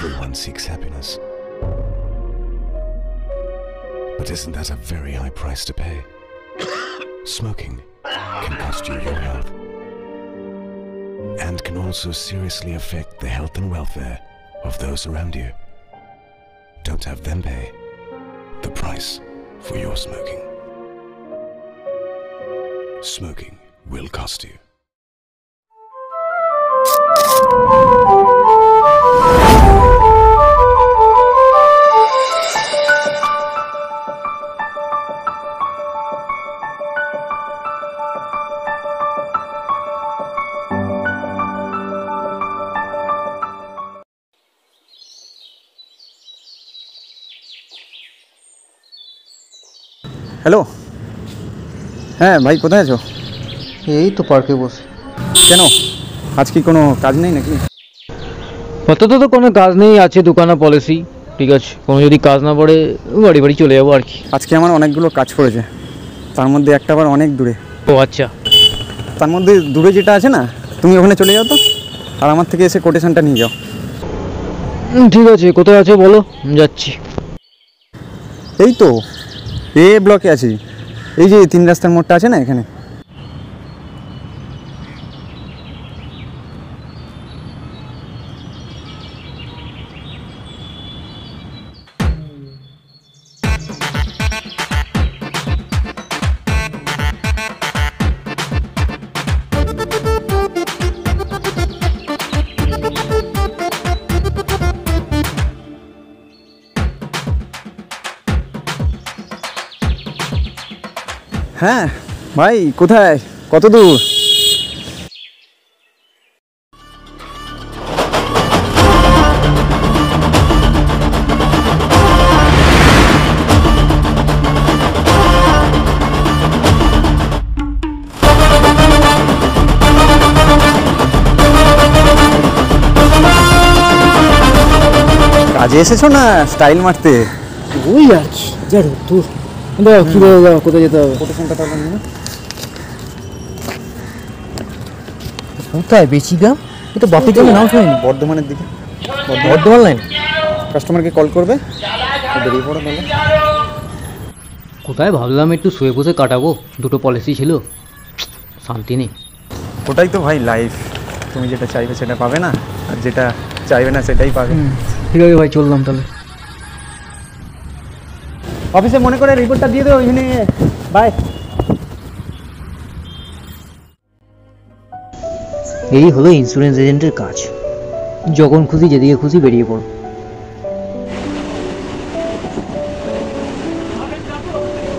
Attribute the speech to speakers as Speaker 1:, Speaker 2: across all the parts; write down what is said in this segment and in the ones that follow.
Speaker 1: Everyone seeks happiness. But isn't that a very high price to pay? Smoking can cost you your health, and can also seriously affect the health and welfare of those around you. Don't have them pay the price for your smoking. Smoking will cost you.
Speaker 2: Hello, হ্যাঁ ভাই, কোথায় আছো?
Speaker 3: এই তো পার্কে বসে।
Speaker 2: কেন, আজ কি কোনো কাজ নেই নাকি?
Speaker 3: আপাতত তো কোনো কাজ নেই, আছে দোকানে পলিসি। ঠিক আছে, কোনো যদি কাজ না পড়ে বাড়ি বাড়ি চলে যাবো আর কি।
Speaker 2: আজকে আমার অনেকগুলো কাজ পড়েছে, তার মধ্যে একটা আবার অনেক দূরে।
Speaker 3: ও আচ্ছা,
Speaker 2: তার মধ্যে দূরে যেটা আছে না, তুমি ওখানে চলে যাও তো, আর আমার থেকে এসে কোটেশনটা নিয়ে যাও।
Speaker 3: ঠিক আছে, কোথায় আছে বলো, যাচ্ছি।
Speaker 2: এই তো এ ব্লকে আছি, এই যে 3 রাস্তার মোড়টা আছে না, এখানে। হ্যাঁ ভাই, কোথায়, কত দূর? কাজে এসেছো না স্টাইল মারতে?
Speaker 3: ওই যাচ্ছি, যাবো দূর। কীভাবে যাবো, কোথায় যেতে হবে?
Speaker 2: কোটেশনটা তাহলে নিয়ে নাও।
Speaker 3: কোথায় বেশি গ্রাম? এটা বাপি গ্রামে নাম শুনিনি।
Speaker 2: বর্ধমানের দিকে,
Speaker 3: বর্ধমান লাইন।
Speaker 2: কাস্টমারকে কল করবে, বেরিয়ে পড়ো তাহলে।
Speaker 3: কোথায় ভাবলাম একটু শুয়ে বসে কাটাবো, দুটো পলিসি ছিল, শান্তি নেই।
Speaker 2: ওটাই তো ভাই লাইফ, তুমি যেটা চাইবে সেটা পাবে না, আর যেটা চাইবে না সেটাই পাবে।
Speaker 3: ঠিক আছে ভাই, চললাম তাহলে।
Speaker 2: অফিসে মনে করে রিপোর্টটা দিয়ে দেবো, এখানে বাই।
Speaker 3: এই হলো ইন্স্যুরেন্স এজেন্টের কাজ, যখন খুশি যেদিকে খুশি বেরিয়ে পড়ো।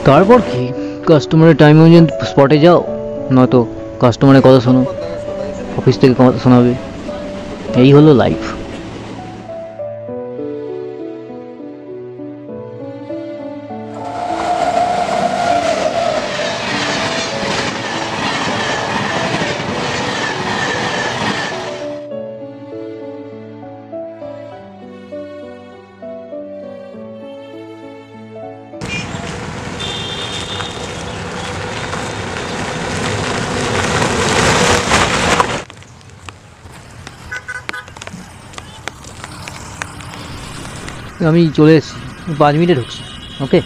Speaker 3: তারপর কি, কাস্টমারের টাইম অনুযায়ী স্পটে যাও, নয়তো কাস্টমারের কথা শোনো, অফিস থেকে কথা শোনাবে। এই হলো লাইফ। আমি চলে এসেছি, 5 মিনিটে ঢুকছি। ওকে,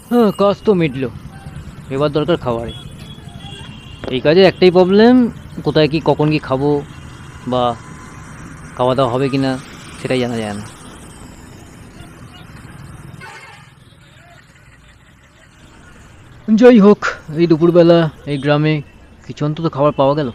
Speaker 3: হ্যাঁ কাজ তো মিটলো, এবার দরকার খাবারে। এই কাজে একটাই প্রবলেম, কোথায় কি কখন কি খাবো বা খাওয়া দাওয়া হবে কি না সেটাই জানা যায় না। যাই হোক, এই দুপুরবেলা এই গ্রামে কিছু অন্তত খাবার পাওয়া গেল।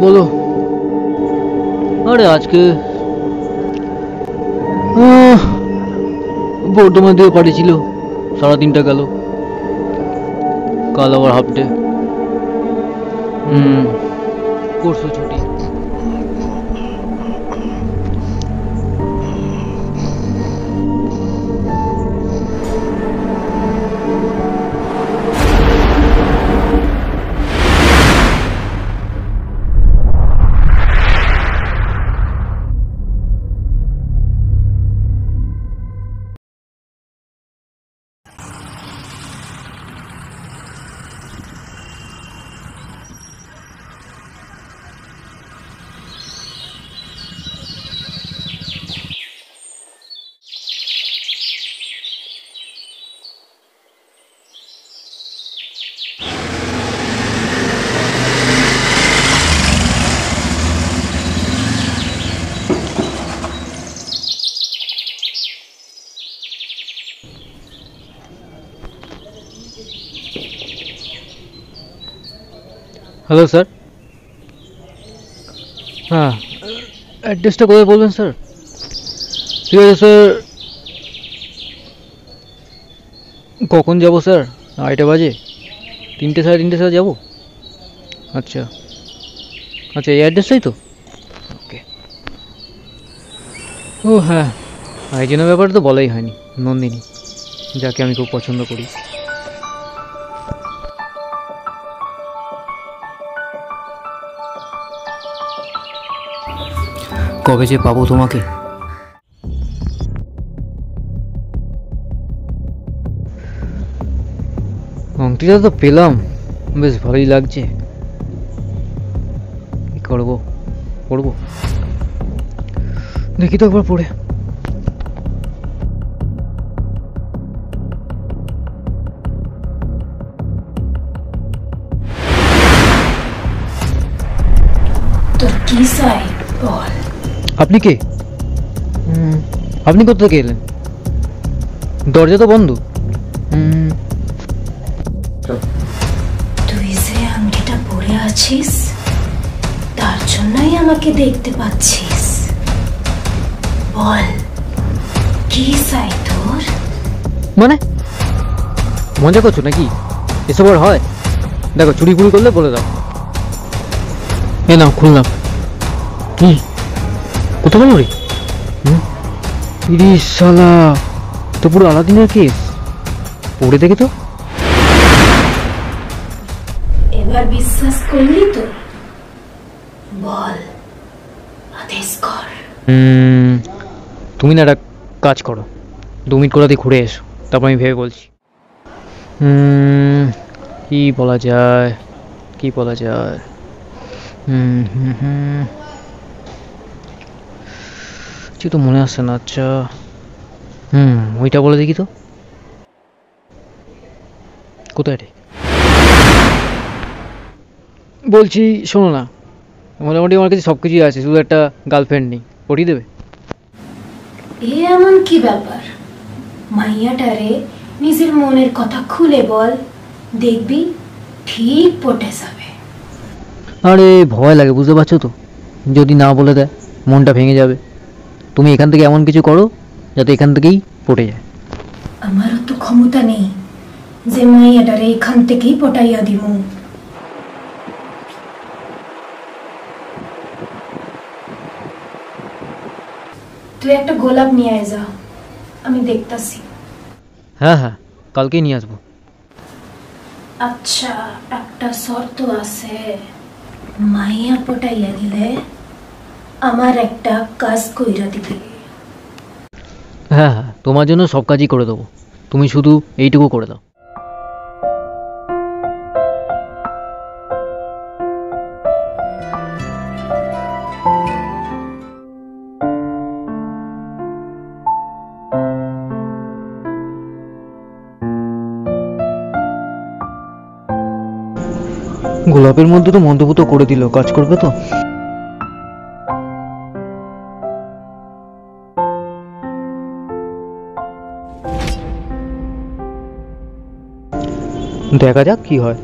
Speaker 3: বলো। আরে আজকে বর্ধমান থেকে পাঠিয়েছিল, সারাদিনটা গেল, কাল আবার হাফ ডে। পরশু ছুটি। Hello sir. হ্যাঁ, অ্যাড্রেসটা কোথায় বলবেন স্যার? ঠিক আছে স্যার। কখন যাব স্যার? 8টা বাজে, 3টে সাড়ে 3টে স্যার যাবো। আচ্ছা আচ্ছা, এই অ্যাড্রেসটাই তো? ওকে। ও হ্যাঁ, আয়োজনের ব্যাপারে তো বলাই হয়নি, নন্দিনী, যাকে আমি খুব পছন্দ করি। কবে যে পাবো তোমাকে? আংটিটা তো পেলাম, বেশ ভালোই লাগছে। কি করবো, পড়বো, দেখি তো একবার পড়ে।
Speaker 4: তোর কি চাই বল?
Speaker 3: আপনি কে? আপনি কোথা থেকে এলেন? দরজা তো বন্ধ।
Speaker 4: তুই যে আংটিটা পরে আছিস, তার জন্যই আমাকে দেখতে পাচ্ছিস। বল, কি চাই তোর?
Speaker 3: মানে মজা করছো নাকি? এসব আর হয়? দেখো, চুরি ফুরি করলে বলে দাও। এ নাও, খুললাম। কি কত বলো রে? ইরিশ শালা, তো পুরো আলাদিনের কেস। পড়ে দেখি তো।
Speaker 4: এবার বিশ্বাস করলি তো? বল, আদেশ কর।
Speaker 3: তুমি না একটা কাজ করো, 2 মিনিট করে ঘুরে এসো, তারপর আমি ভেবে বলছি। কি বলা যায়, কি বলা যায়? কিছু তো মনে আসছে না। আচ্ছা, ওইটা বলে দেখি তো। কোথায় রে? বলছি শোনো না, মোটামুটি আমার কাছে সব কিছুই আছে, শুধু একটা গার্লফ্রেন্ড নেই। পটিয়ে দেবে?
Speaker 4: এ এমন কি ব্যাপার? মাইয়াটারে নিজের মনের কথা খুলে বল, দেখবি ঠিক পটে যাবে।
Speaker 3: আরে ভয় লাগে, বুঝতে পারছো তো? যদি না বলে দেয় মনটা ভেঙে যাবে। তুমি এখান থেকে এমন কিছু করো যাতে এখান থেকেই পটে যায়।
Speaker 4: আমারও তো ক্ষমতা নেই যে মাইয়াটারে এখান থেকেই পটাইয়া দিব। তুই একটা গোলাপ নিয়ে আয় যা, আমি দেখতাছি।
Speaker 3: হ্যাঁ হ্যাঁ, কালকেই নিয়ে আসবো।
Speaker 4: আচ্ছা, একটা শর্ত আছে। মাইয়া পটাইয়া দিলে আমার একটা কাজ কইরা দিবি।
Speaker 3: হ্যাঁ হ্যাঁ, তোমার জন্য সব কাজই করে দেবো, তুমি শুধু এইটুকু করে দাও। গোলাপের মধ্যে তো মন্তব্য করে দিল, কাজ করবে তো? দেখা যাক কি হয়।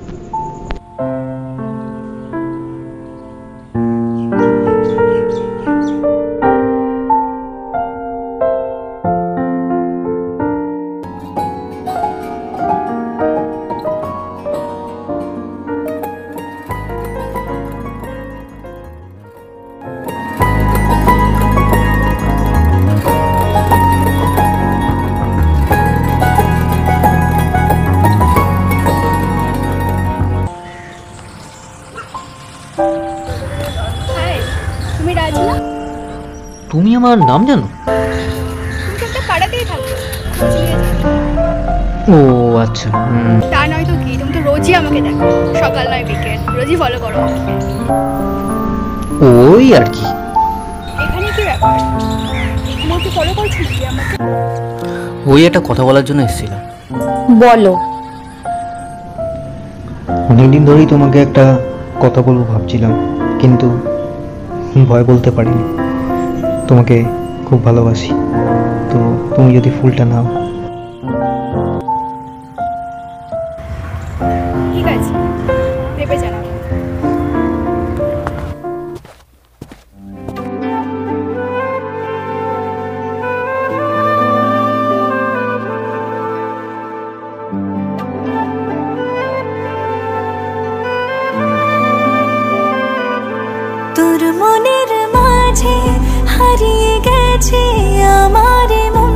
Speaker 3: আমার নাম জানো?
Speaker 5: তুমি একটা পাড়াতেই থাকো,
Speaker 3: ও আচ্ছা।
Speaker 5: তা নয় তো কি, তুমি তো রোজই আমাকে দেখো, সকাল নয় বিকেল, রোজই ফলো করো আমাকে।
Speaker 3: ওই আর কি।
Speaker 5: এখানে কি ব্যাপার, এখানে কি ফলো করছো নাকি আমাকে?
Speaker 3: ওই একটা কথা বলার জন্য এসেছিলাম।
Speaker 6: বলো।
Speaker 2: অনেকদিন ধরেই তোমাকে একটা কথা বলবো ভাবছিলাম, কিন্তু ভয় বলতে পারিনি। তোমাকে খুব ভালোবাসি, তো তুমি যদি ফুলটা নাও।
Speaker 5: ঠিক আছে, ভেবে জানাবো।
Speaker 7: তোর মনের মাঝে হারিয়ে গেছে আমার মন,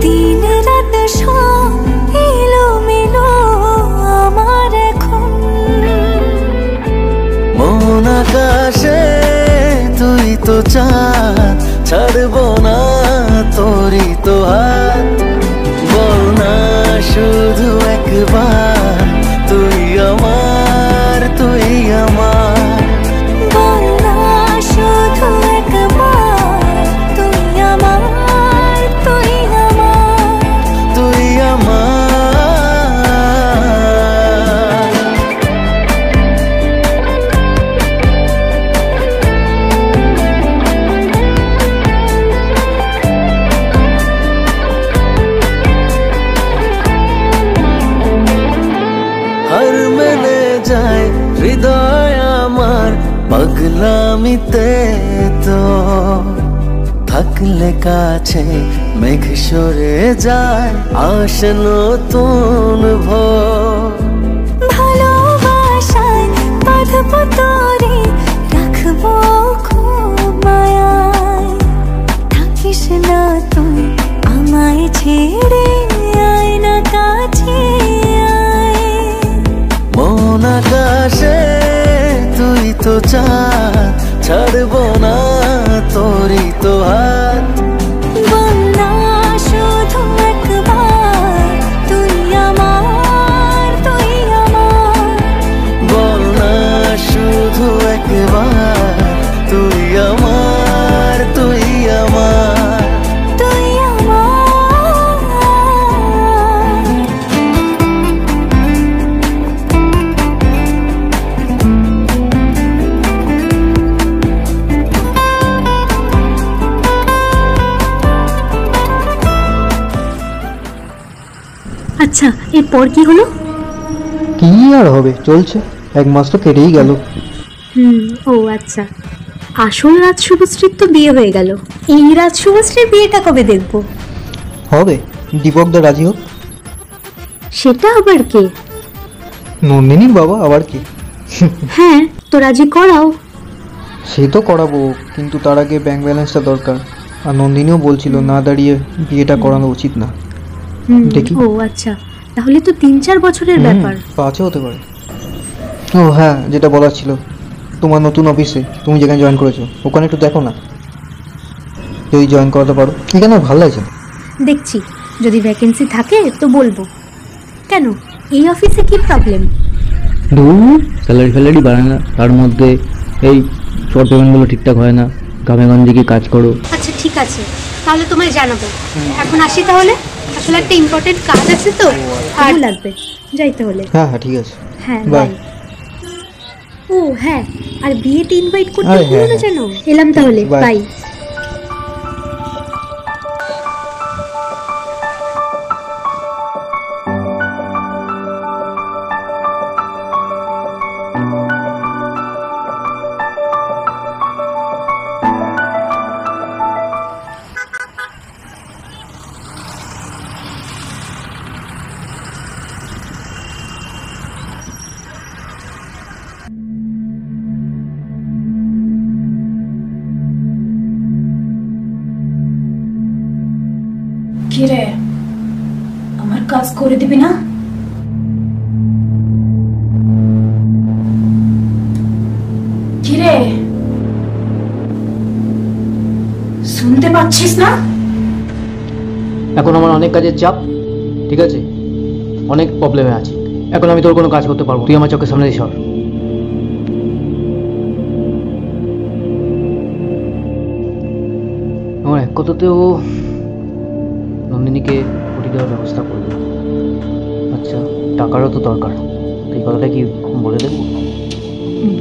Speaker 7: দিন রাত সব এলোমেলো আমার এখন।
Speaker 8: মন আকাশে তুই তো চাঁদ, ছাড়বো না তোরই তো হাত। বল না শুধু একবার, তুই আমার, তুই আমার।
Speaker 7: বল না শুধু একবার, তুই আমার, তুই আমার,
Speaker 8: তুই আমার। হার মেনে যায় হৃদয় আমার পাগলামিতে, তো থাকলে কাছে মেঘ সরে যায়, আসে নতুন ভোর।
Speaker 7: ভালোবাসায় বাঁধবো তোরে, রাখবো খুব মায়ায়। থাকিস না তুই আমায় ছেড়ে, আয় না কাছে আয়।
Speaker 8: মন আকাশে তুই তো চাঁদ, ছাড়বো না তোরই তো হাত।
Speaker 7: বল না শুধু একবার, তুই আমার, তুই আমার।
Speaker 8: বল না শুধু একবার, তুই আমার, তুই আমার।
Speaker 7: তুই আমার।
Speaker 6: আচ্ছা, এরপর কি হলো?
Speaker 2: কি আর হবে, চলছে। 1 মাস তো কেটেই গেল।
Speaker 6: ও আচ্ছা, আসল রাজ শুভশ্রীর তো বিয়ে হয়ে গেল। এই রাজ শুভশ্রীর বিয়েটা কবে দেখবো?
Speaker 2: হবে, দীপক দা রাজি হোক।
Speaker 6: সেটা আবার কে?
Speaker 2: নন্দিনীর বাবা, আবার কি।
Speaker 6: হ্যাঁ, তো রাজি করাও।
Speaker 2: সে তো করাবো, কিন্তু তার আগে ব্যাংক ব্যালেন্সটা দরকার। আর নন্দিনীও বলছিল না দাঁড়িয়ে বিয়েটা করানো উচিত না। দেখি।
Speaker 6: ও আচ্ছা, তাহলে তো 3-4 বছরের ব্যাপার।
Speaker 2: 5 হতে পারে। ও হ্যাঁ, যেটা বলার ছিল, তোমার নতুন অফিসে তুমি যেখানে জয়েন করেছো, ওখানে একটু দেখো না, যদি জয়েন করাতে পারো। এখানে ভালো লাগছে না।
Speaker 6: দেখছি, যদি ভ্যাকেন্সি থাকে তো বলবো। কেন, এই অফিসে কি প্রবলেম?
Speaker 3: স্যালারি ফ্যালারি বাড়ে না, তার মধ্যে এই শর্ট পেমেন্টগুলো ঠিকঠাক হয় না, গ্রামে গঞ্জে গিয়ে কাজ করো।
Speaker 6: আচ্ছা ঠিক আছে, তাহলে তোমায় জানাবো। এখন আসি তাহলে, আসলে একটা ইম্পর্টেন্ট কাজ আছে তো, আর লাগবে, যাইতে হলে।
Speaker 2: হ্যাঁ হ্যাঁ ঠিক আছে,
Speaker 6: হ্যাঁ
Speaker 2: বাই।
Speaker 6: বাই। ও হ্যাঁ, আর বিয়েতে ইনভাইট করতে
Speaker 2: আরে
Speaker 6: ভুলো না
Speaker 2: হ্যাঁ,
Speaker 6: জানো। এলাম তাহলে,
Speaker 2: বাই।
Speaker 6: বাই।
Speaker 4: কিরে, আমার কাজ করে দিবি না? কিরে, পাচ্ছিস না?
Speaker 3: এখন আমার অনেক কাজের চাপ, ঠিক আছে, অনেক প্রবলেমে আছি। এখন আমি তোর কোনো কাজ করতে পারবো, তুই আমার চোখের সামনে দিয়ে সর। আমার এক কথাতেও নন্দিনীকে ছুটি দেওয়ার ব্যবস্থা করবে। আচ্ছা, টাকারও তো দরকার, এই কথাটা কি বলে দেবো?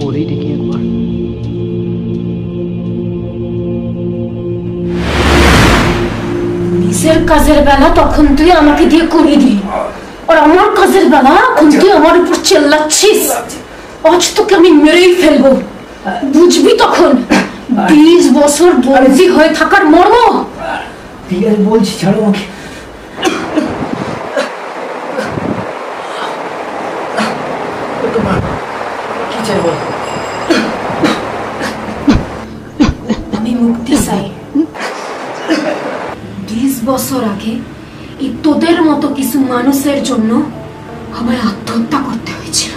Speaker 3: বলেই দেখি একবার।
Speaker 4: নিজের কাজের বেলা তখন তুই আমাকে দিয়ে করিয়ে দিলি, আর আমার কাজের বেলা এখন তুই আমার উপর চেল্লাচ্ছিস। আজ তোকে আমি মেরেই ফেলবো, বুঝবি তখন 20 বছর বন্দি হয়ে থাকার মর্ম।
Speaker 3: ঠিক আছে বলছি, ছাড়ো আমাকে।
Speaker 4: আমি মুক্তি চাই। 20 বছর আগে এই তোদের মতো কিছু মানুষের জন্য আমায় আত্মহত্যা করতে হয়েছিল।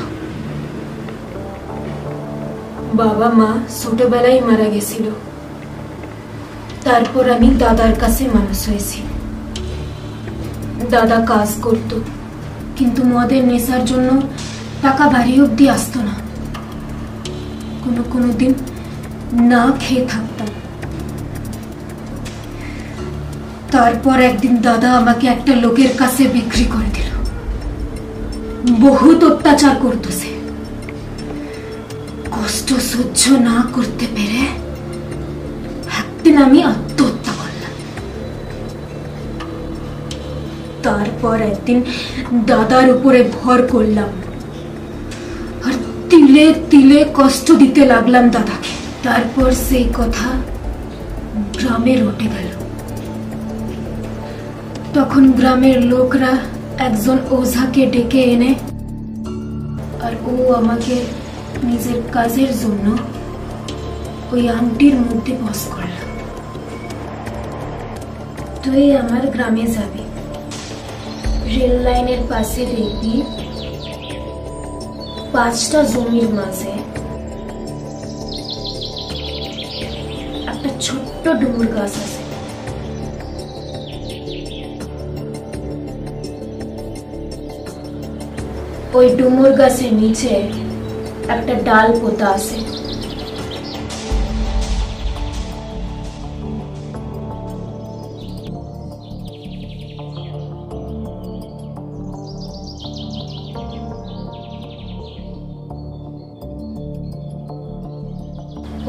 Speaker 4: বাবা মা ছোটবেলায় মারা গেছিল, তারপর আমি দাদার কাছে মানুষ হয়েছি। দাদা কাজ করত, কিন্তু মদের নেশার জন্য টাকা বাড়ি অব্দি আসতো না। কোনো দিন না খেয়ে থাকতাম। তারপর একদিন দাদা আমাকে একটা লোকের কাছে বিক্রি করে দিল। বহুত অত্যাচার করতো সে। কষ্ট সহ্য না করতে পেরে একদিন আমি আত্মহত্যা করলাম। তারপর একদিন দাদার উপরে ভর করলাম, আর তিলে তিলে কষ্ট দিতে লাগলাম দাদাকে। তারপর সেই কথা গ্রামে রটে গেল। তখন গ্রামের লোকরা একজন ওঝাকে ডেকে এনে, আর ও আমাকে নিজের কাজের জন্য ওই আংটির মধ্যে বস করল। তুই আমার গ্রামে যাবি, রেল লাইনের পাশে দেখবি 5টা জমির মাঝে একটা ছোট্ট ডুমুর গাছ আছে। ওই ডুমুর গাছের নিচে একটা ডাল পোতা আছে।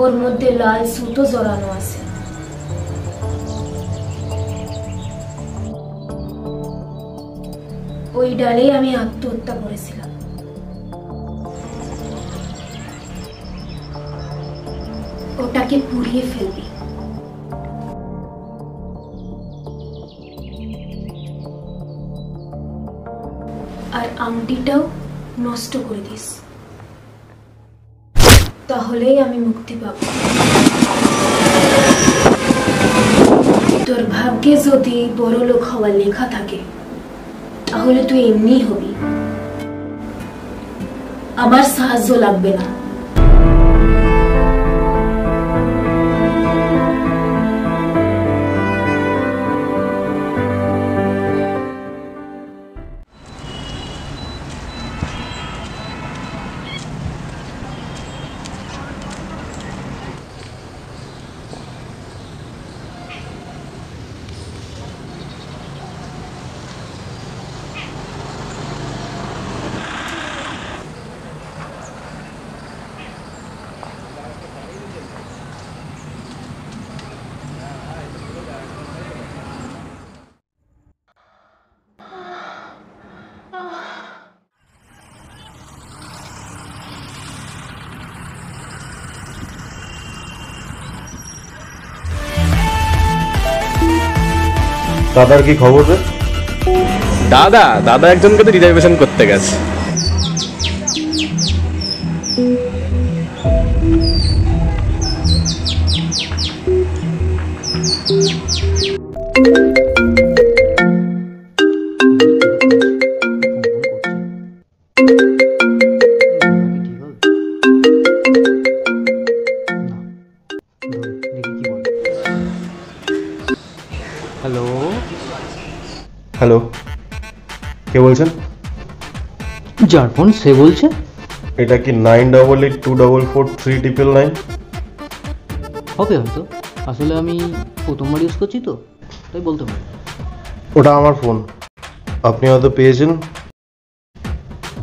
Speaker 4: ওর মধ্যে লাল সুতো জড়ানো আছে। ওই ডালেই আমি আত্মহত্যা করেছিলাম। ওটাকে পুড়িয়ে ফেলবি। আর আংটিটাও নষ্ট করে দিস, তাহলেই আমি মুক্তি পাব। তোর ভাগ্যে যদি বড় লোক হওয়ার লেখা থাকে, তাহলে তুই এমনি হবি, আমার সাহায্য লাগবে না।
Speaker 9: দাদার কি খবর রে? দাদা একজনকে তো রিজার্ভেশন করতে গেছে।
Speaker 10: হ্যালো, কে বলছেন?
Speaker 3: যার ফোন সে বলছে।
Speaker 10: এটা কি 9882443999?
Speaker 3: হবে হয়তো, আসলে আমি প্রথমবার ইউজ করছি তো, তাই বলতে পারি।
Speaker 10: ওটা আমার ফোন, আপনি হয়তো পেয়েছেন,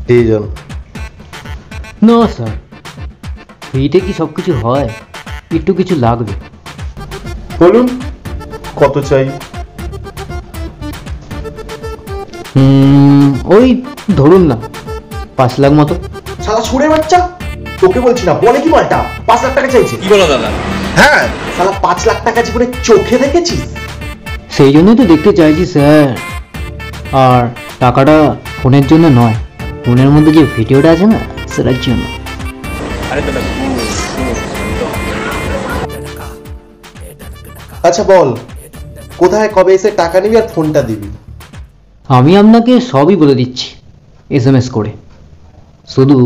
Speaker 10: দিয়ে যান।
Speaker 3: না স্যার, ফ্রিতে কি সব কিছু হয়? একটু কিছু লাগবে।
Speaker 10: বলুন কত চাই?
Speaker 3: ওই ধরুন না 5 লাখ মতো।
Speaker 11: শালা ছুড়ে বাচ্চা, তোকে বলছি না, বলে কি মালটা 5 লাখ টাকা চাইছে।
Speaker 9: কি বলো দাদা?
Speaker 11: হ্যাঁ, শালা 5 লাখ টাকা জীবনে চোখে দেখেছিস?
Speaker 3: সেই জন্যই তো দেখতে চাইছি স্যার। আর টাকাটা ফোনের জন্য নয়, ফোনের মধ্যে যে ভিডিওটা আছে না সেটার জন্য।
Speaker 9: আরে দাদা
Speaker 10: আচ্ছা বল, কোথায় কবে এসে টাকা নিবি আর ফোনটা দিবি?
Speaker 3: আমি আপনাকে সবই বলে দিচ্ছি SMS করে, শুধু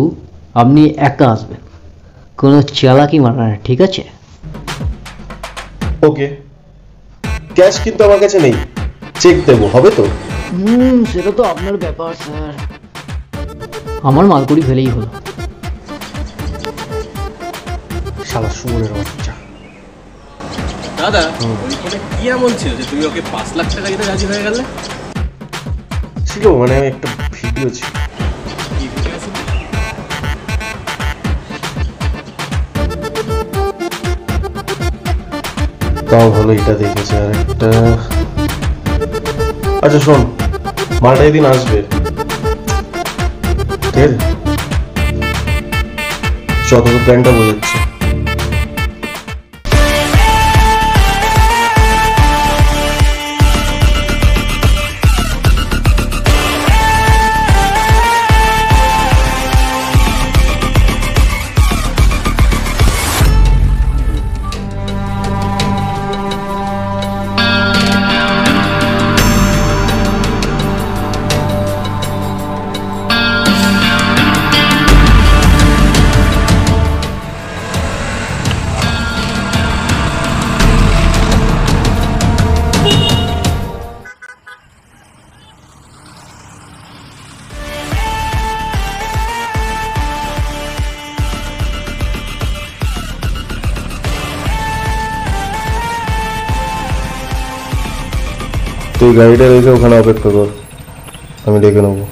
Speaker 3: আপনি একা আসবেন, কোনো চালাকি মারবেন না, ঠিক আছে?
Speaker 10: ওকে, ক্যাশ কিন্তু আমার কাছে নেই, চেক দেবো, হবে তো?
Speaker 3: সেটা তো আপনার ব্যাপার স্যার, আমার মালকড়ি ফেলেই হলো।
Speaker 10: শালা শুয়োরের বাচ্চা।
Speaker 9: দাদা ওই ফোনে কি এমন ছিল যে তুমি ওকে 5 লাখ টাকা দিতে রাজি হয়ে গেলে?
Speaker 10: ছিল মানে একটা ভিডিও ছিল।
Speaker 9: কি ভিডিও ছিল?
Speaker 10: তাও ভালো এটা দেখেছে। আর একটা, আচ্ছা শোন, মালটা এদিন আসবে, ঠিক আছে? যত প্ল্যানটা বোঝাচ্ছে। তুই গাড়িটা রেখে ওখানে অপেক্ষা কর, আমি ডেকে নেবো।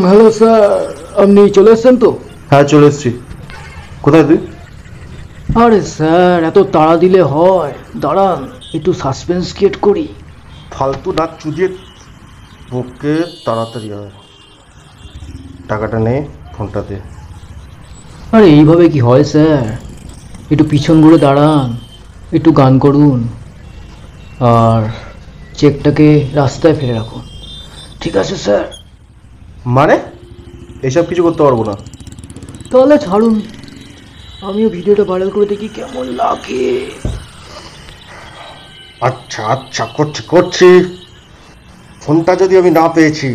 Speaker 3: হ্যালো স্যার, আপনি চলে এসছেন তো?
Speaker 10: হ্যাঁ চলে এসছি। কোথায় তুই?
Speaker 3: আরে স্যার এত তাড়া দিলে হয়, দাঁড়ান একটু সাসপেন্স ক্রিয়েট করি।
Speaker 10: ফালতু নাক চুদিয়ে ওকে, তাড়াতাড়ি হয়। টাকাটা নে, ফোনটা দে।
Speaker 3: আরে এইভাবে কি হয় স্যার? একটু পিছন ঘুরে দাঁড়ান, একটু গান করুন, আর চেকটাকে রাস্তায় ফেলে রাখুন, ঠিক আছে স্যার?
Speaker 10: মানে এসব কিছু করতে পারবো না।
Speaker 3: তাহলে ছাড়ুন, আমিও ভিডিওটা ভাইরাল করে দেখি কেমন লাগে।
Speaker 10: আচ্ছা আচ্ছা, করছি করছি। ফোনটা যদি আমি না পেয়েছি,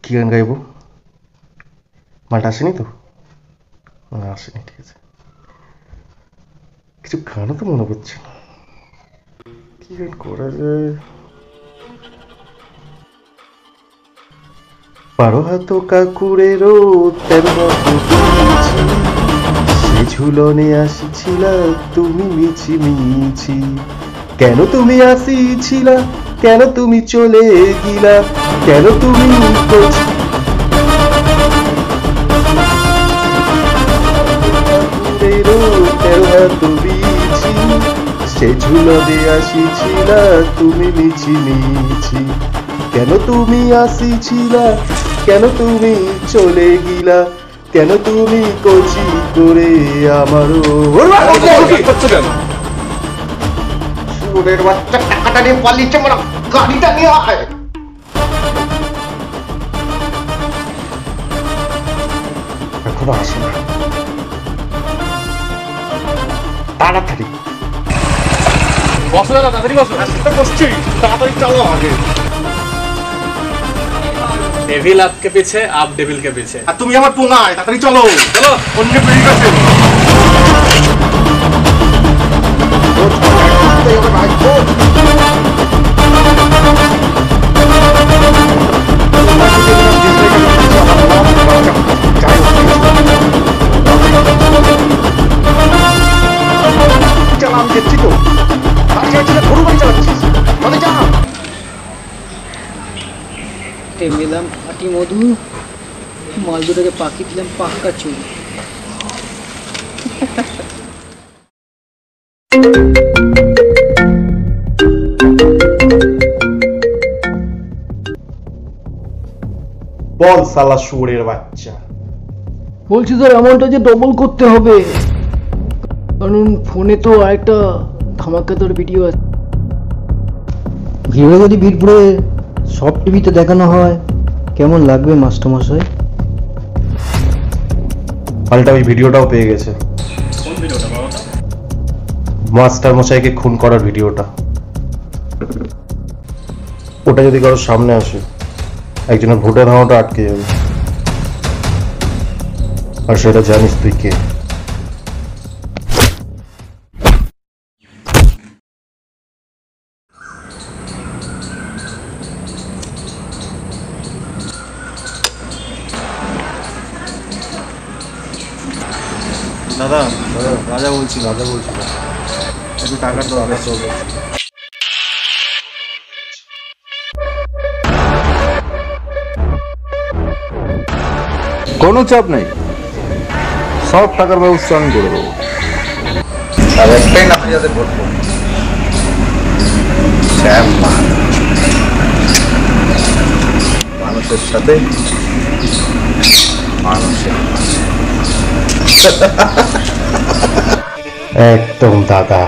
Speaker 10: কি গান গাইবো? মালটা আসেনি তো? না আসেনি, ঠিক আছে। কিছু গানও তো মনে করছে না, কি গান করা যায়? পারো হাতো কাকুরেরও তেরো সে ঝুলনে আসিছিলা তুমি মিছি মিছি, কেন তুমি আসিছিলা, কেন তুমি চলে গিলা, কেন তুমি তেরো হাত বিছি সে ঝুলো দিয়ে আসিছিলা তুমি মিছি মিছি, কেন তুমি আসিছিলা, কেন তুমি চলে গিলা, কেন তুমি কচি করে আমারও সুরের বাচ্চা টাকাটা নিয়ে পালিয়েছে, মানে গাড়িটা নিয়ে আয়। এখনো আসে না, তাড়াতাড়ি
Speaker 9: বসো দাদা, তাড়াতাড়ি বসো।
Speaker 10: বসছি, তাড়াতাড়ি চলো আগে।
Speaker 9: ডেভিল आपके पीछे, आप डेविल के पीछे।
Speaker 10: আর তুমি আমার পোঙায়, তাড়াতাড়ি চলো চলো, অন্য বেরিয়ে গেছে। চালাম দেখছি তো, গরু বাড়ি চালাচ্ছিস,
Speaker 3: মেলাম খাঁটি মধু, মাল দুটোকে পাকি দিলাম পাক্কা চুরি।
Speaker 10: বল শালা শুয়োরের বাচ্চা।
Speaker 3: বলছি স্যার অ্যামাউন্টটা যে ডবল করতে হবে, কারণ ফোনে তো আরেকটা ধামাকাদার ভিডিও আছে।
Speaker 2: ভিডিও যদি বীরপুরে সব টিভিতে দেখানো হয় কেমন লাগবে মাস্টারমশাই?
Speaker 10: পাল্টা ওই ভিডিওটাও পেয়ে গেছে,
Speaker 9: কোন ভিডিওটা বাবা?
Speaker 10: মাস্টার মশাইকে খুন করার ভিডিওটা। ওটা যদি কারোর সামনে আসে, একজনের ভোটের হাওয়াটা আটকে যাবে, আর সেটা জানিস তুই কে।
Speaker 12: দাদা রাজা বলছি, একটু টাকার দরকার চলবে।
Speaker 13: কোনো চাপ নেই, সব টাকার ব্যবস্থা আমি করে দেবো। আর একটাই নাম যাদের বলবো, শ্যাম মান, মানুষের সাথে মানুষের
Speaker 10: একদম দাদা।